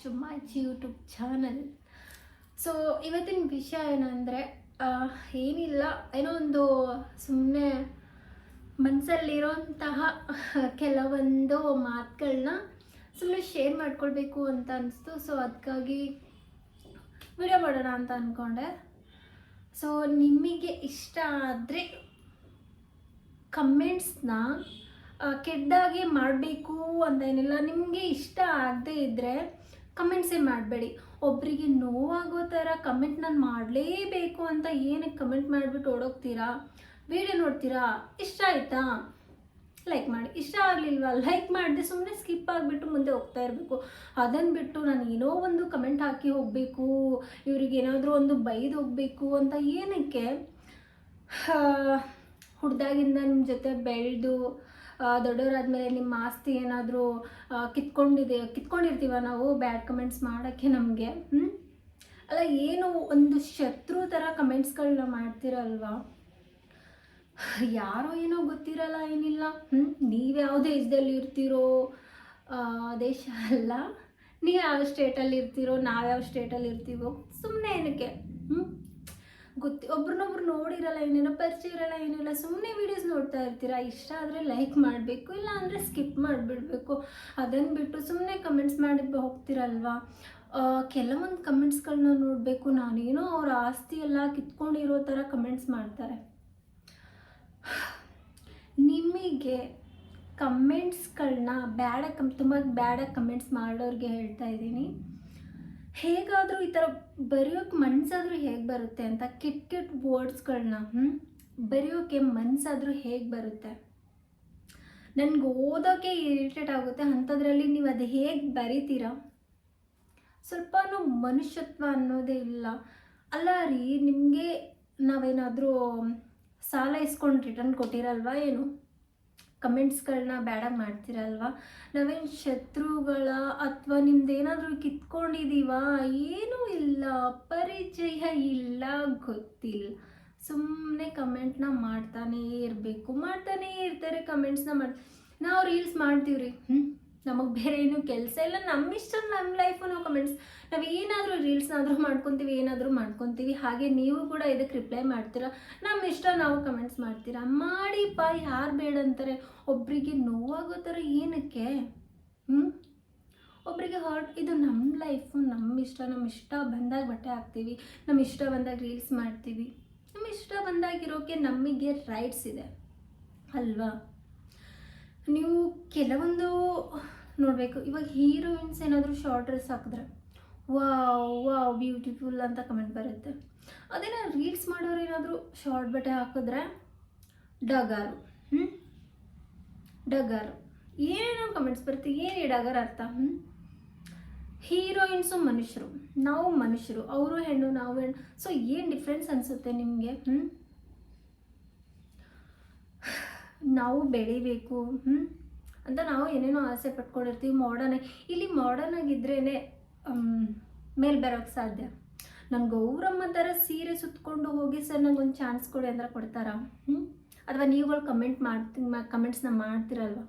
To my YouTube channel. So ಇವತ್ತಿನ ವಿಷಯ ಏನಂದರೆ, ಏನಿಲ್ಲ, ಏನೋ ಒಂದು ಸುಮ್ಮನೆ ಮನಸ್ಸಲ್ಲಿರೋಂತಹ ಕೆಲವೊಂದು ಮಾತುಗಳನ್ನ ಸುಮ್ಮನೆ ಶೇರ್ ಮಾಡ್ಕೊಳ್ಬೇಕು ಅಂತ ಅನಿಸ್ತು. ಸೊ ಅದಕ್ಕಾಗಿ ವಿಡಿಯೋ ಮಾಡೋಣ ಅಂತ ಅಂದ್ಕೊಂಡೆ. ಸೊ ನಿಮಗೆ ಇಷ್ಟ ಆದರೆ ಕಮೆಂಟ್ಸ್ನ ಕೆಟ್ಟದಾಗಿ ಮಾಡಬೇಕು ಅಂತ ಏನಿಲ್ಲ. ನಿಮಗೆ ಇಷ್ಟ ಆಗದೇ ಇದ್ದರೆ ಕಮೆಂಟ್ಸೇ ಮಾಡಬೇಡಿ. ಒಬ್ಬರಿಗೆ ನೋವಾಗೋ ಥರ ಕಮೆಂಟ್ ನಾನು ಮಾಡಲೇಬೇಕು ಅಂತ ಏನಕ್ಕೆ ಕಮೆಂಟ್ ಮಾಡಿಬಿಟ್ಟು ಓಡೋಗ್ತೀರಾ? ವಿಡಿಯೋ ನೋಡ್ತೀರಾ, ಇಷ್ಟ ಆಯಿತಾ ಲೈಕ್ ಮಾಡಿ, ಇಷ್ಟ ಆಗಲಿಲ್ವಾ ಲೈಕ್ ಮಾಡಿದೆ ಸುಮ್ಮನೆ ಸ್ಕಿಪ್ ಆಗಿಬಿಟ್ಟು ಮುಂದೆ ಹೋಗ್ತಾ ಇರಬೇಕು. ಅದನ್ನು ಬಿಟ್ಟು ನಾನು ಏನೋ ಒಂದು ಕಮೆಂಟ್ ಹಾಕಿ ಹೋಗಬೇಕು, ಇವ್ರಿಗೆ ಏನಾದರೂ ಒಂದು ಬೈದು ಹೋಗಬೇಕು ಅಂತ ಏನಕ್ಕೆ? ಹುಡ್ದಾಗಿಂದ ನಿಮ್ಮ ಜೊತೆ ಬೆಳೆದು ದೊಡ್ಡವರಾದ್ಮೇಲೆ ನಿಮ್ಮ ಆಸ್ತಿ ಏನಾದರೂ ಕಿತ್ಕೊಂಡಿರ್ತೀವ ನಾವು ಬ್ಯಾಡ್ ಕಮೆಂಟ್ಸ್ ಮಾಡೋಕ್ಕೆ ನಮಗೆ. ಅಲ್ಲ, ಏನು ಒಂದು ಶತ್ರು ಥರ ಕಮೆಂಟ್ಸ್ಗಳನ್ನ ಮಾಡ್ತೀರಲ್ವಾ? ಯಾರೋ ಏನೋ ಗೊತ್ತಿರಲ್ಲ, ಏನಿಲ್ಲ. ನೀವು ಯಾವ ದೇಶದಲ್ಲಿ ಇರ್ತೀರೋ ದೇಶ ಅಲ್ಲ, ನೀವು ಯಾವ ಸ್ಟೇಟಲ್ಲಿ ಇರ್ತೀರೋ, ನಾವ್ಯಾವ ಸ್ಟೇಟಲ್ಲಿ ಇರ್ತೀವೋ, ಸುಮ್ಮನೆ ಏನಕ್ಕೆ ಒಬ್ರನ್ನೊಬ್ರು ನೋಡಿರಲ್ಲ, ಏನೇನೋ ಪರಿಚಯ ಇರಲ್ಲ, ಏನಿಲ್ಲ, ಸುಮ್ಮನೆ ವೀಡಿಯೋಸ್ ನೋಡ್ತಾ ಇರ್ತೀರಾ. ಇಷ್ಟ ಆದರೆ ಲೈಕ್ ಮಾಡಬೇಕು, ಇಲ್ಲ ಅಂದರೆ ಸ್ಕಿಪ್ ಮಾಡಿಬಿಡ್ಬೇಕು. ಅದನ್ನು ಬಿಟ್ಟು ಸುಮ್ಮನೆ ಕಮೆಂಟ್ಸ್ ಮಾಡಿ ಹೋಗ್ತಿರಲ್ವಾ? ಕೆಲವೊಂದು ಕಮೆಂಟ್ಸ್ಗಳನ್ನ ನೋಡಬೇಕು, ನಾನೇನೋ ಅವ್ರ ಆಸ್ತಿ ಎಲ್ಲ ಕಿತ್ಕೊಂಡಿರೋ ಥರ ಕಮೆಂಟ್ಸ್ ಮಾಡ್ತಾರೆ. ನಿಮಗೆ ಕಮೆಂಟ್ಸ್ಗಳನ್ನ ತುಂಬ ಬ್ಯಾಡಾಗಿ ಕಮೆಂಟ್ಸ್ ಮಾಡೋರಿಗೆ ಹೇಳ್ತಾ ಇದ್ದೀನಿ, ಹೇಗಾದರೂ ಈ ಥರ ಬರೆಯೋಕ್ಕೆ ಮನಸ್ಸಾದರೂ ಹೇಗೆ ಬರುತ್ತೆ ಅಂತ. ಕೆಟ್ಟ ವರ್ಡ್ಸ್ಗಳನ್ನ ಬರೆಯೋಕ್ಕೆ ಮನಸ್ಸಾದರೂ ಹೇಗೆ ಬರುತ್ತೆ? ನನಗೆ ಓದೋಕ್ಕೆ ಇರಿಟೇಟ್ ಆಗುತ್ತೆ. ಅಂಥದ್ರಲ್ಲಿ ನೀವು ಅದು ಹೇಗೆ ಬರೀತೀರಾ? ಸ್ವಲ್ಪನೂ ಮನುಷ್ಯತ್ವ ಅನ್ನೋದೇ ಇಲ್ಲ. ಅಲ್ಲ ರೀ, ನಿಮಗೆ ನಾವೇನಾದರೂ ಸಾಲ ಇಸ್ಕೊಂಡು ರಿಟರ್ನ್ ಕೊಟ್ಟಿರಲ್ವಾ ಏನು? ಕಮೆಂಟ್ಸ್ಗಳನ್ನ ಬ್ಯಾಡಾಗಿ ಮಾಡ್ತೀರಲ್ವಾ? ನಾವೇನು ಶತ್ರುಗಳ ಅಥವಾ ನಿಮ್ದೇನಾದರೂ ಕಿತ್ಕೊಂಡಿದ್ದೀವ? ಏನೂ ಇಲ್ಲ, ಪರಿಚಯ ಇಲ್ಲ, ಗೊತ್ತಿಲ್ಲ. ಸುಮ್ಮನೆ ಕಮೆಂಟ್ನ ಮಾಡ್ತಾನೇ ಇರಬೇಕು, ಮಾಡ್ತಾನೇ ಇರ್ತಾರೆ ಕಮೆಂಟ್ಸ್ನ ನಾವು ರೀಲ್ಸ್ ಮಾಡ್ತೀವ್ರಿ, ನಮಗೆ ಬೇರೆ ಏನೂ ಕೆಲಸ ಇಲ್ಲ, ನಮ್ಮ ಇಷ್ಟ, ನಮ್ಮ ಲೈಫು, ನಾವು ಕಮೆಂಟ್ಸ್, ನಾವು ಏನಾದರೂ ರೀಲ್ಸ್ನಾದರೂ ಮಾಡ್ಕೊತೀವಿ, ಏನಾದರೂ ಮಾಡ್ಕೊತೀವಿ. ಹಾಗೆ ನೀವು ಕೂಡ ಇದಕ್ಕೆ ರಿಪ್ಲೈ ಮಾಡ್ತೀರಾ, ನಮ್ಮ ಇಷ್ಟ, ನಾವು ಕಮೆಂಟ್ಸ್ ಮಾಡ್ತೀರಾ. ಮಾಡಿಪ್ಪ, ಯಾರು ಬೇಡ ಅಂತಾರೆ? ಒಬ್ಬರಿಗೆ ನೋವಾಗೋ ಥರ ಏನಕ್ಕೆ? ಒಬ್ಬರಿಗೆ ಹರ್ಟ್. ಇದು ನಮ್ಮ ಲೈಫು, ನಮ್ಮ ಇಷ್ಟ ಬಂದಾಗ ಬಟ್ಟೆ ಹಾಕ್ತೀವಿ, ನಮ್ಮ ಇಷ್ಟ ಬಂದಾಗ ರೀಲ್ಸ್ ಮಾಡ್ತೀವಿ, ನಮ್ಮ ಇಷ್ಟ ಬಂದಾಗಿರೋಕ್ಕೆ ನಮಗೆ ರೈಟ್ಸ್ ಇದೆ ಅಲ್ವಾ? ನೀವು ಕೆಲವೊಂದು ನೋಡಬೇಕು. ಇವಾಗ ಹೀರೋಯಿನ್ಸ್ ಏನಾದರೂ ಶಾರ್ಟ್ ಡ್ರೆಸ್ ಹಾಕಿದ್ರೆ ವಾವ್ ಬ್ಯೂಟಿಫುಲ್ ಅಂತ ಕಮೆಂಟ್ ಬರುತ್ತೆ. ಅದೇನೋ ರೀಲ್ಸ್ ಮಾಡೋರು ಏನಾದರೂ ಶಾರ್ಟ್ ಬಟ್ಟೆ ಹಾಕಿದ್ರೆ ಡಗಾರು ಏನೇನೋ ಕಮೆಂಟ್ಸ್ ಬರುತ್ತೆ. ಏನು ಡಗಾರ ಅರ್ಥ? ಹೀರೋಯಿನ್ಸು ಮನುಷ್ಯರು, ನಾವು ಮನುಷ್ಯರು, ಅವರು ಹೆಣ್ಣು, ನಾವು ಹೆಣ್ಣು. ಸೊ ಏನು ಡಿಫ್ರೆನ್ಸ್ ಅನಿಸುತ್ತೆ ನಿಮಗೆ? ನಾವು ಬೆಳಿಬೇಕು ಅಂತ ನಾವು ಏನೇನೋ ಆಸೆ ಪಟ್ಕೊಂಡಿರ್ತೀವಿ. ಇಲ್ಲಿ ಮಾಡರ್ನ್ ಆಗಿದ್ರೇ ಮೇಲೆ ಬರೋಕ್ಕೆ ಸಾಧ್ಯ. ನಾನು ಗೌರಮ್ಮ ಥರ ಸೀರೆ ಸುತ್ತಕೊಂಡು ಹೋಗಿ ಸರ್ ನನಗೊಂದು ಚಾನ್ಸ್ ಕೊಡಿ ಅಂದರೆ ಕೊಡ್ತಾರಾ? ಅಥವಾ ನೀವುಗಳು ಕಮೆಂಟ್ಸ್ನ ಮಾಡ್ತಿರಲ್ವ,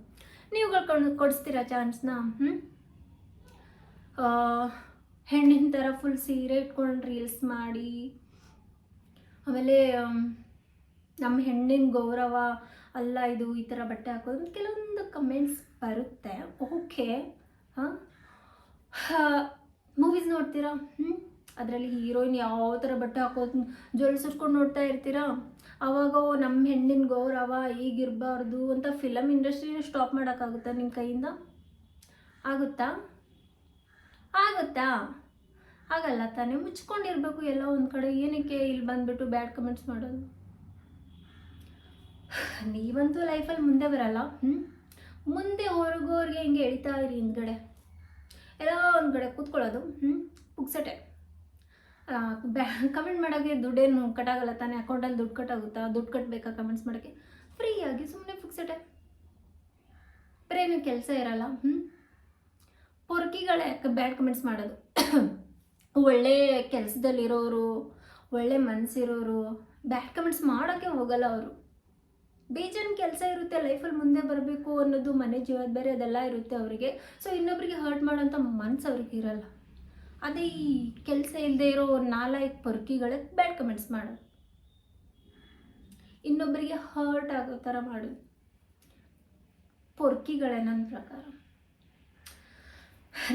ನೀವುಗಳು ಕೊಡಿಸ್ತೀರಾ ಚಾನ್ಸ್ನ? ಹೆಣ್ಣಿನ ಥರ ಫುಲ್ ಸೀರೆ ಇಟ್ಕೊಂಡು ರೀಲ್ಸ್ ಮಾಡಿ, ಆಮೇಲೆ ನಮ್ಮ ಹೆಣ್ಣಿನ ಗೌರವ ಅಲ್ಲ ಇದು, ಈ ಥರ ಬಟ್ಟೆ ಹಾಕೋದು, ಕೆಲವೊಂದು ಕಮೆಂಟ್ಸ್ ಬರುತ್ತೆ. ಓಕೆ, ಮೂವೀಸ್ ನೋಡ್ತೀರಾ? ಅದರಲ್ಲಿ ಹೀರೋಯಿನ್ ಯಾವ ಥರ ಬಟ್ಟೆ ಹಾಕೋದು ಜೊಲ್ಸಿಟ್ಕೊಂಡು ನೋಡ್ತಾ ಇರ್ತೀರಾ. ಆವಾಗ ನಮ್ಮ ಹೆಣ್ಣಿನ ಗೌರವ ಈಗಿರಬಾರ್ದು ಅಂತ ಫಿಲಮ್ ಇಂಡಸ್ಟ್ರಿನ ಸ್ಟಾಪ್ ಮಾಡೋಕ್ಕಾಗುತ್ತಾ ನಿಮ್ಮ ಕೈಯಿಂದ? ಆಗುತ್ತಾ? ಆಗಲ್ಲ ತಾನೇ. ಮುಚ್ಕೊಂಡಿರ್ಬೇಕು ಎಲ್ಲ ಒಂದು ಕಡೆ. ಏನಕ್ಕೆ ಇಲ್ಲಿ ಬಂದುಬಿಟ್ಟು ಬ್ಯಾಡ್ ಕಮೆಂಟ್ಸ್ ಮಾಡೋದು? ನೀವಂತೂ ಲೈಫಲ್ಲಿ ಮುಂದೆ ಬರಲ್ಲ. ಮುಂದೆ ಹೊರಗೋರಿಗೆ ಹಿಂಗೆ ಎಳಿತಾ ಇರಿ, ಹಿಂದ್ಗಡೆ ಎಲ್ಲ ಒಂದು ಕಡೆ ಕೂತ್ಕೊಳ್ಳೋದು. ಪುಕ್ಸಟೆ ಕಮೆಂಟ್ ಮಾಡೋಕ್ಕೆ ದುಡ್ಡೇನು ಕಟ್ಟಾಗಲ್ಲ ತಾನೇ? ಅಕೌಂಟಲ್ಲಿ ದುಡ್ಡು ಕಟ್ಟಾಗುತ್ತಾ? ದುಡ್ಡು ಕಟ್ಟಬೇಕಾ ಕಮೆಂಟ್ಸ್ ಮಾಡೋಕ್ಕೆ? ಫ್ರೀಯಾಗಿ ಸುಮ್ಮನೆ ಪುಕ್ಸಟೆ, ಬೇರೇನು ಕೆಲಸ ಇರಲ್ಲ. ಪೊರ್ಕಿಗಳೇ ಬ್ಯಾಡ್ ಕಮೆಂಟ್ಸ್ ಮಾಡೋದು. ಒಳ್ಳೆ ಕೆಲಸದಲ್ಲಿರೋರು, ಒಳ್ಳೆ ಮನಸ್ಸಿರೋರು ಬ್ಯಾಡ್ ಕಮೆಂಟ್ಸ್ ಮಾಡೋಕ್ಕೆ ಹೋಗಲ್ಲ. ಅವರು ಬೇಜಾನ್ ಕೆಲಸ ಇರುತ್ತೆ, ಲೈಫಲ್ಲಿ ಮುಂದೆ ಬರಬೇಕು ಅನ್ನೋದು, ಮನೆ ಜವಾಬ್ದಾರಿ ಅದೆಲ್ಲ ಇರುತ್ತೆ ಅವರಿಗೆ. ಸೊ ಇನ್ನೊಬ್ಬರಿಗೆ ಹರ್ಟ್ ಮಾಡೋಂಥ ಮನಸ್ಸು ಅವ್ರಿಗೆ ಇರಲ್ಲ. ಅದೇ ಈ ಕೆಲಸ ಇಲ್ಲದೆ ಇರೋ ನಾಲ್ಕು ಪೊರ್ಕಿಗಳಿಗೆ ಬ್ಯಾಡ್ ಕಮೆಂಟ್ಸ್ ಮಾಡೋದು, ಇನ್ನೊಬ್ಬರಿಗೆ ಹರ್ಟ್ ಆಗೋ ಥರ ಮಾಡೋದು ಪೊರ್ಕಿಗಳೇ ನನ್ನ ಪ್ರಕಾರ.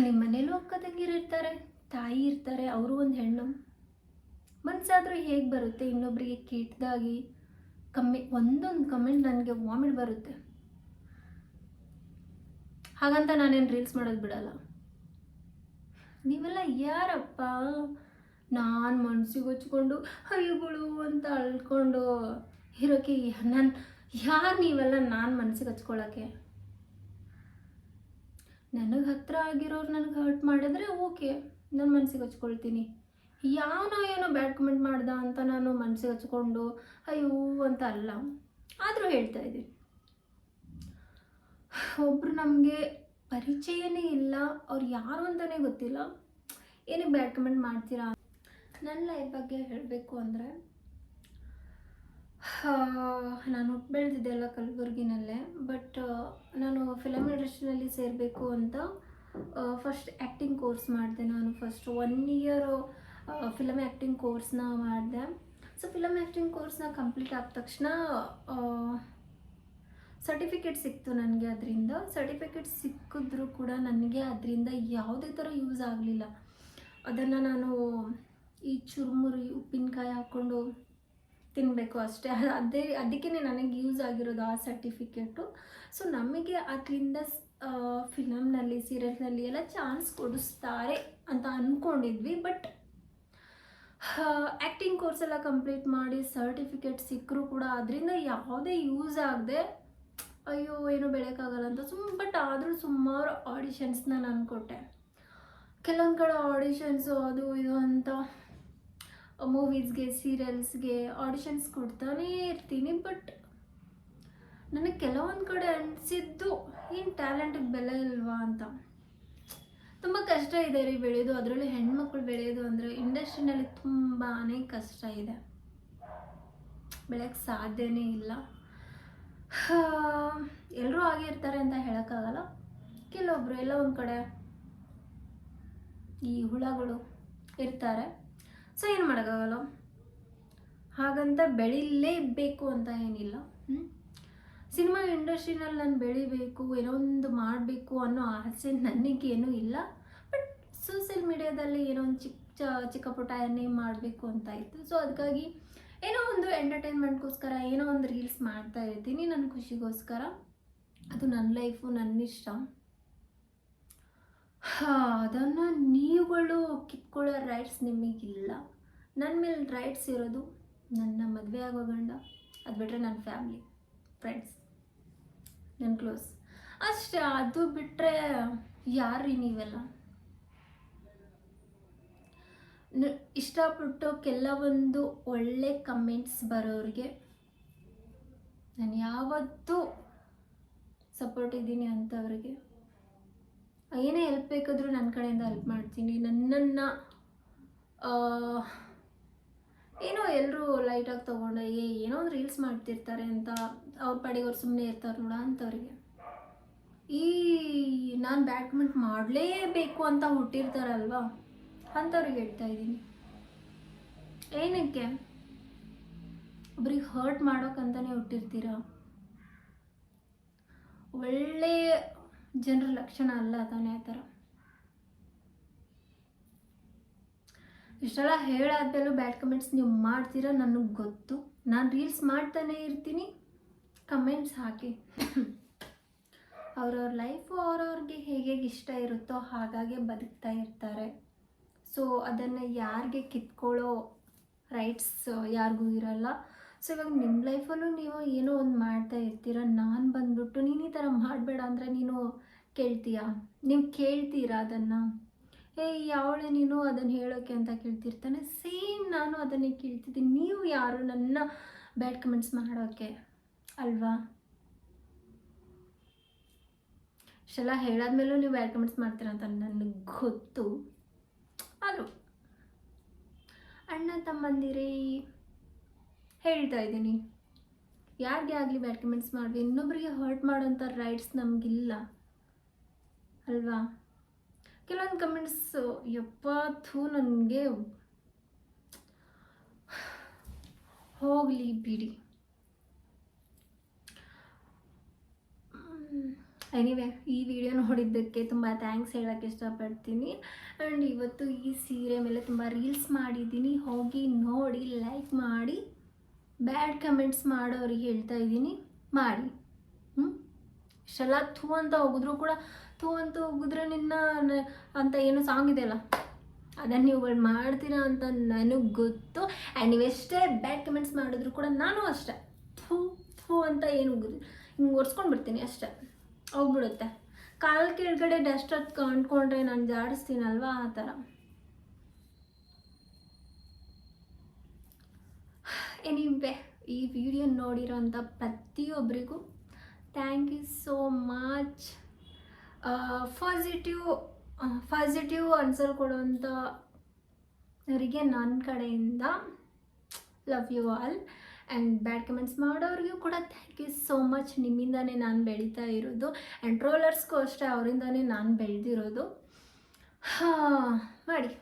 ನಿಮ್ಮ ಮನೇಲೂ ಅಕ್ಕ ತಂಗಿರು ಇರ್ತಾರೆ, ತಾಯಿ ಇರ್ತಾರೆ, ಅವರು ಒಂದು ಹೆಣ್ಣು. ಮನಸ್ಸಾದರೂ ಹೇಗೆ ಬರುತ್ತೆ ಇನ್ನೊಬ್ಬರಿಗೆ ಕೆಟ್ಟದಾಗಿ ಒಂದೊಂದು ಕಮೆಂಟ್ ನನಗೆ ವಾಮಿಟ್ ಬರುತ್ತೆ. ಹಾಗಂತ ನಾನೇನು ರೀಲ್ಸ್ ಮಾಡೋದು ಬಿಡಲ್ಲ. ನೀವೆಲ್ಲ ಯಾರಪ್ಪ ನಾನು ಮನ್ಸಿಗೆ ಹಚ್ಕೊಂಡು ಅಯ್ಯೋಗಳು ಅಂತ ಅಳ್ಕೊಂಡು ಇರೋಕ್ಕೆ? ನಾನು ಯಾರು ನೀವೆಲ್ಲ ನಾನು ಮನಸ್ಸಿಗೆ ಹಚ್ಕೊಳ್ಳೋಕ್ಕೆ? ನನಗೆ ಹತ್ತಿರ ಆಗಿರೋರು ನನಗೆ ಹರ್ಟ್ ಮಾಡಿದ್ರೆ ಓಕೆ, ನಾನು ಮನಸ್ಸಿಗೆ ಹಚ್ಕೊಳ್ತೀನಿ. ಏನೋ ಬ್ಯಾಡ್ ಕಮೆಂಟ್ ಮಾಡ್ದ ಅಂತ ನಾನು ಮನಸ್ಸಿಗೆ ಹಚ್ಕೊಂಡು ಅಯ್ಯೋ ಅಂತ ಅಲ್ಲ. ಆದರೂ ಹೇಳ್ತಾ ಇದ್ದೀನಿ, ಒಬ್ಬರು ನಮಗೆ ಪರಿಚಯನೇ ಇಲ್ಲ, ಅವ್ರು ಯಾರು ಅಂತಲೇ ಗೊತ್ತಿಲ್ಲ, ಏನಕ್ಕೆ ಬ್ಯಾಡ್ ಕಮೆಂಟ್ ಮಾಡ್ತೀರಾ? ನನ್ನ ಲೈಫ್ ಬಗ್ಗೆ ಹೇಳಬೇಕು ಅಂದರೆ, ನಾನು ಹುಟ್ಟು ಬೆಳೆದಿದ್ದೆ ಎಲ್ಲ ಕಲಬುರ್ಗಿನಲ್ಲೇ. ಬಟ್ ನಾನು ಫಿಲಮ್ ಇಂಡಸ್ಟ್ರಿನಲ್ಲಿ ಸೇರಬೇಕು ಅಂತ ಫಸ್ಟ್ ಆ್ಯಕ್ಟಿಂಗ್ ಕೋರ್ಸ್ ಮಾಡಿದೆ. ನಾನು ಫಸ್ಟ್ 1 ಇಯರ್ ಫಿಲಮ್ ಆ್ಯಕ್ಟಿಂಗ್ ಕೋರ್ಸ್ನ ಮಾಡಿದೆ. ಸೊ ಫಿಲಮ್ ಆ್ಯಕ್ಟಿಂಗ್ ಕೋರ್ಸ್ನ ಕಂಪ್ಲೀಟ್ ಆದ ತಕ್ಷಣ ಸರ್ಟಿಫಿಕೇಟ್ ಸಿಕ್ತು ನನಗೆ. ಅದರಿಂದ ಸರ್ಟಿಫಿಕೇಟ್ ಸಿಕ್ಕಿದ್ರೂ ಕೂಡ ನನಗೆ ಅದರಿಂದ ಯಾವುದೇ ಥರ ಯೂಸ್ ಆಗಲಿಲ್ಲ. ಅದನ್ನು ನಾನು ಈ ಚುರುಮುರಿ ಉಪ್ಪಿನಕಾಯಿ ಹಾಕ್ಕೊಂಡು ತಿನ್ನಬೇಕು ಅಷ್ಟೇ. ಅದಕ್ಕೆ ನನಗೆ ಯೂಸ್ ಆಗಿರೋದು ಆ ಸರ್ಟಿಫಿಕೇಟು. ಸೊ ನಮಗೆ ಅದರಿಂದ ಫಿಲಮ್ನಲ್ಲಿ ಸೀರಿಯಲ್ನಲ್ಲಿ ಎಲ್ಲ ಚಾನ್ಸ್ ಕೊಡಿಸ್ತಾರೆ ಅಂತ ಅಂದ್ಕೊಂಡಿದ್ವಿ. ಬಟ್ ಆ್ಯಕ್ಟಿಂಗ್ ಕೋರ್ಸ್ ಎಲ್ಲ ಕಂಪ್ಲೀಟ್ ಮಾಡಿ ಸರ್ಟಿಫಿಕೇಟ್ ಸಿಕ್ಕರೂ ಕೂಡ ಅದರಿಂದ ಯಾವುದೇ ಯೂಸ್ ಆಗದೆ ಅಯ್ಯೋ ಏನೋ ಬೆಳೆಯೋಕ್ಕಾಗಲ್ಲ ಅಂತ ಬಟ್ ಆದರೂ ಸುಮಾರು ಆಡಿಷನ್ಸ್ನ ನಾನು ಕೊಟ್ಟೆ. ಕೆಲವೊಂದು ಕಡೆ ಆಡಿಷನ್ಸು ಅದು ಇದು ಅಂತ ಮೂವೀಸ್ಗೆ ಸೀರಿಯಲ್ಸ್ಗೆ ಆಡಿಷನ್ಸ್ ಕೊಡ್ತಾನೇ ಇರ್ತೀನಿ. ಬಟ್ ನನಗೆ ಕೆಲವೊಂದು ಕಡೆ ಅನಿಸಿದ್ದು ಏನು ಟ್ಯಾಲೆಂಟಿಗೆ ಬೆಲೆ ಇಲ್ವಾ ಅಂತ. ತುಂಬ ಕಷ್ಟ ಇದೆ ರೀ ಬೆಳೆಯೋದು, ಅದರಲ್ಲಿ ಹೆಣ್ಮಕ್ಳು ಬೆಳೆಯೋದು ಅಂದರೆ ಇಂಡಸ್ಟ್ರಿನಲ್ಲಿ ತುಂಬಾ ಕಷ್ಟ ಇದೆ, ಬೆಳೆಯೋಕ್ಕೆ ಸಾಧ್ಯನೇ ಇಲ್ಲ. ಎಲ್ಲರೂ ಹಾಗೆ ಇರ್ತಾರೆ ಅಂತ ಹೇಳೋಕ್ಕಾಗಲ್ಲ. ಕೆಲವೊಬ್ರು ಎಲ್ಲ ಒಂದು ಕಡೆ ಈ ಹುಳಗಳು ಇರ್ತಾರೆ. ಸೊ ಏನು ಮಾಡೋಕ್ಕಾಗಲ್ಲ, ಹಾಗಂತ ಬೆಳಿಲೇಬೇಕು ಅಂತ ಏನಿಲ್ಲ. ಸಿನಿಮಾ ಇಂಡಸ್ಟ್ರಿನಲ್ಲಿ ನಾನು ಬೆಳಿಬೇಕು, ಏನೋ ಒಂದು ಮಾಡಬೇಕು ಅನ್ನೋ ಆಸೆ ನನಗೇನೂ ಇಲ್ಲ. ಬಟ್ ಸೋಷಿಯಲ್ ಮೀಡಿಯಾದಲ್ಲಿ ಏನೋ ಒಂದು ಚಿಕ್ಕ ಪುಟ್ಟ ಮಾಡಬೇಕು ಅಂತ ಇತ್ತು. ಸೊ ಅದಕ್ಕಾಗಿ ಏನೋ ಒಂದು ಎಂಟರ್ಟೈನ್ಮೆಂಟ್ಗೋಸ್ಕರ ಏನೋ ಒಂದು ರೀಲ್ಸ್ ಮಾಡ್ತಾ ಇರ್ತೀನಿ, ನನ್ನ ಖುಷಿಗೋಸ್ಕರ. ಅದು ನನ್ನ ಲೈಫು, ನನ್ನ ಇಷ್ಟ. ಅದನ್ನು ನೀವುಗಳು ಕಿತ್ಕೊಳ್ಳೋ ರೈಟ್ಸ್ ನಿಮಗಿಲ್ಲ. ನನ್ನ ಮೇಲೆ ರೈಟ್ಸ್ ಇರೋದು ನನ್ನ ಮದುವೆ ಆಗೋ ಗಂಡ, ಅದು ಬಿಟ್ಟರೆ ನನ್ನ ಫ್ಯಾಮ್ಲಿ, ಫ್ರೆಂಡ್ಸ್, ನನ್ನ ಕ್ಲೋಸ್ ಅಷ್ಟೇ. ಅದು ಬಿಟ್ಟರೆ ಯಾರ್ರೀ ನೀವೆಲ್ಲ? ಇಷ್ಟಪಟ್ಟು ಕೆಲವೊಂದು ಒಳ್ಳೆ ಕಮೆಂಟ್ಸ್ ಬರೋರಿಗೆ ನಾನು ಯಾವತ್ತೂ ಸಪೋರ್ಟ್ ಇದ್ದೀನಿ. ಅಂಥವ್ರಿಗೆ ಏನೇ ಹೆಲ್ಪ್ ಬೇಕಾದರೂ ನನ್ನ ಕಡೆಯಿಂದ ಹೆಲ್ಪ್ ಮಾಡ್ತೀನಿ. ನನ್ನನ್ನು ಏನೋ ಎಲ್ಲರೂ ಲೈಟಾಗಿ ತೊಗೊಂಡು ಏನೋ ಒಂದು ರೀಲ್ಸ್ ಮಾಡ್ತಿರ್ತಾರೆ ಅಂತ ಅವ್ರ ಪಾಡಿಗೆ ಅವ್ರು ಸುಮ್ಮನೆ ಇರ್ತಾರೆ ನೋಡ, ಅಂಥವ್ರಿಗೆ ಈ ನಾನು ಬ್ಯಾಡ್ ಕಮೆಂಟ್ ಮಾಡಲೇಬೇಕು ಅಂತ ಹುಟ್ಟಿರ್ತಾರಲ್ವ, ಅಂಥವ್ರಿಗೆ ಹೇಳ್ತಾ ಇದ್ದೀನಿ. ಏನಕ್ಕೆ? ಒಬ್ರಿಗೆ ಹರ್ಟ್ ಮಾಡೋಕ್ಕಂತಲೇ ಹುಟ್ಟಿರ್ತೀರ. ಒಳ್ಳೆಯ ಜನರ ಲಕ್ಷಣ ಅಲ್ಲ ತಾನೇ ಆ ಥರ. ಇಷ್ಟೆಲ್ಲ ಹೇಳಾದ್ಮೇಲೂ ಬ್ಯಾಡ್ ಕಮೆಂಟ್ಸ್ ನೀವು ಮಾಡ್ತೀರಾ ನನಗೆ ಗೊತ್ತು. ನಾನು ರೀಲ್ಸ್ ಮಾಡ್ತಾನೆ ಇರ್ತೀನಿ, ಕಮೆಂಟ್ಸ್ ಹಾಕಿ. ಅವ್ರವ್ರ ಲೈಫು ಅವ್ರವ್ರಿಗೆ ಹೇಗೆ ಇಷ್ಟ ಇರುತ್ತೋ ಹಾಗಾಗಿ ಬದುಕ್ತಾ ಇರ್ತಾರೆ. ಸೊ ಅದನ್ನು ಯಾರಿಗೆ ಕಿತ್ಕೊಳ್ಳೋ ರೈಟ್ಸ್ ಯಾರಿಗೂ ಇರಲ್ಲ. ಸೊ ಇವಾಗ ನಿಮ್ಮ ಲೈಫಲ್ಲೂ ನೀವು ಏನೋ ಒಂದು ಮಾಡ್ತಾ ಇರ್ತೀರ, ನಾನು ಬಂದ್ಬಿಟ್ಟು ನೀನು ಈ ಥರ ಮಾಡಬೇಡ ಅಂದರೆ ನೀನು ಕೇಳ್ತೀಯಾ? ನೀವು ಕೇಳ್ತೀರಾ ಅದನ್ನು? ಯಾವಳೆ ನೀನು ಅದನ್ನು ಹೇಳೋಕ್ಕೆ ಅಂತ ಕೇಳ್ತಿರ್ತಾನೆ. ಸೇಮ್ ನಾನು ಅದನ್ನೇ ಕೇಳ್ತಿದ್ದೀನಿ. ನೀವು ಯಾರು ನನ್ನ ಬ್ಯಾಡ್ ಕಮೆಂಟ್ಸ್ ಮಾಡೋಕ್ಕೆ ಅಲ್ವಾ? ಇಷ್ಟೆಲ್ಲ ಹೇಳಾದ್ಮೇಲೂ ನೀವು ಬ್ಯಾಡ್ ಕಮೆಂಟ್ಸ್ ಮಾಡ್ತೀರಾ ಅಂತ ನನಗೆ ಗೊತ್ತು. ಆದರೂ ಅಣ್ಣ ತಮ್ಮಂದಿರೇ ಹೇಳ್ತಾ ಇದ್ದೀನಿ, ಯಾರಿಗೆ ಆಗಲಿ ಬ್ಯಾಡ್ ಕಮೆಂಟ್ಸ್ ಮಾಡಿ ಇನ್ನೊಬ್ಬರಿಗೆ ಹರ್ಟ್ ಮಾಡೋಂಥ ರೈಟ್ಸ್ ನಮಗಿಲ್ಲ ಅಲ್ವಾ? ಕೆಲವೊಂದು ಕಮೆಂಟ್ಸು ಯಪ್ಪ ಥೂ ನನಗೆ ಹೋಗಲಿ ಬಿಡಿ. ಎನಿವೆ ಈ ವಿಡಿಯೋ ನೋಡಿದ್ದಕ್ಕೆ ತುಂಬ ಥ್ಯಾಂಕ್ಸ್ ಹೇಳೋಕ್ಕೆ ಇಷ್ಟಪಡ್ತೀನಿ. ಆ್ಯಂಡ್ ಇವತ್ತು ಈ ಸೀರೆ ಮೇಲೆ ತುಂಬ ರೀಲ್ಸ್ ಮಾಡಿದ್ದೀನಿ, ಹೋಗಿ ನೋಡಿ ಲೈಕ್ ಮಾಡಿ. ಬ್ಯಾಡ್ ಕಮೆಂಟ್ಸ್ ಮಾಡೋರಿಗೆ ಹೇಳ್ತಾ ಇದ್ದೀನಿ, ಮಾಡಿ. ಇಷ್ಟೆಲ್ಲ ಥೂ ಅಂತ ಹೋಗಿದ್ರು ಕೂಡ ಥೂ ಅಂತ ಹೋಗಿದ್ರೆ ನಿನ್ನ ಅಂತ ಏನೋ ಸಾಂಗ್ ಇದೆಯಲ್ಲ, ಅದನ್ನು ನೀವುಗಳು ಮಾಡ್ತೀರಾ ಅಂತ ನನಗೆ ಗೊತ್ತು. ಆ್ಯಂಡ್ ನೀವೆಷ್ಟೇ ಬ್ಯಾಡ್ ಕಮೆಂಟ್ಸ್ ಮಾಡಿದ್ರು ಕೂಡ ನಾನು ಅಷ್ಟೇ ಥೂ ಥೂ ಅಂತ ಏನು ಹಿಂಗೆ ಒರೆಸ್ಕೊಂಡು ಬಿಡ್ತೀನಿ ಅಷ್ಟೇ, ಹೋಗ್ಬಿಡುತ್ತೆ. ಕಾಲ ಕೆಳಗಡೆ ಡಸ್ಟ್ ಅದು ಕಂಡ್ಕೊಂಡ್ರೆ ನಾನು ಜಾಡಿಸ್ತೀನಲ್ವ, ಆ ಥರ. ಎನಿವೆ ಈ ವಿಡಿಯೋ ನೋಡಿರೋಂಥ ಪ್ರತಿಯೊಬ್ಬರಿಗೂ thank you so much. Positive answer ಕೊಡುವಂಥವರಿಗೆ ನನ್ನ ಕಡೆಯಿಂದ love you all. And bad comments ಮಾಡೋರಿಗೂ ಕೂಡ ಥ್ಯಾಂಕ್ ಯು ಸೋ ಮಚ್. ನಿಮ್ಮಿಂದನೇ ನಾನು ಬೆಳೀತಾ ಇರೋದು. ಆ್ಯಂಡ್ ಟ್ರೋಲರ್ಸ್ಗೂ ಅಷ್ಟೇ, ಅವರಿಂದನೇ ನಾನು ಬೆಳೆದಿರೋದು. ಮಾಡಿ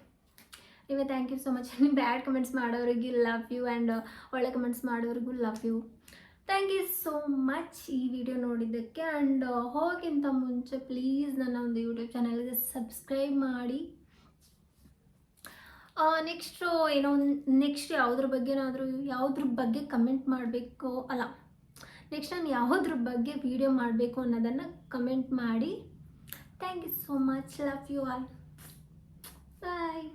ನೀವೇ ಥ್ಯಾಂಕ್ ಯು ಸೋ ಮಚ್. ನೀವು ಬ್ಯಾಡ್ ಕಮೆಂಟ್ಸ್ ಮಾಡೋರಿಗೆ ಲವ್ ಯು, ಆ್ಯಂಡ್ ಒಳ್ಳೆ ಕಮೆಂಟ್ಸ್ ಮಾಡೋರಿಗೂ love you. Thank you so much ಈ ವಿಡಿಯೋ ನೋಡಿದ್ದಕ್ಕೆ. ಆ್ಯಂಡ್ ಹೋಗಿಂತ ಮುಂಚೆ ಪ್ಲೀಸ್ ನನ್ನ ಒಂದು ಯೂಟ್ಯೂಬ್ ಚಾನಲ್ಗೆ ಸಬ್ಸ್ಕ್ರೈಬ್ ಮಾಡಿ. ನೆಕ್ಸ್ಟ್ ಯಾವುದ್ರ ಬಗ್ಗೆ ಕಮೆಂಟ್ ಮಾಡಬೇಕು, ಅಲ್ಲ ನೆಕ್ಸ್ಟ್ ನಾನು ಯಾವುದ್ರ ಬಗ್ಗೆ ವಿಡಿಯೋ ಮಾಡಬೇಕು ಅನ್ನೋದನ್ನು ಕಮೆಂಟ್ ಮಾಡಿ. Thank you so much. Love you all. Bye.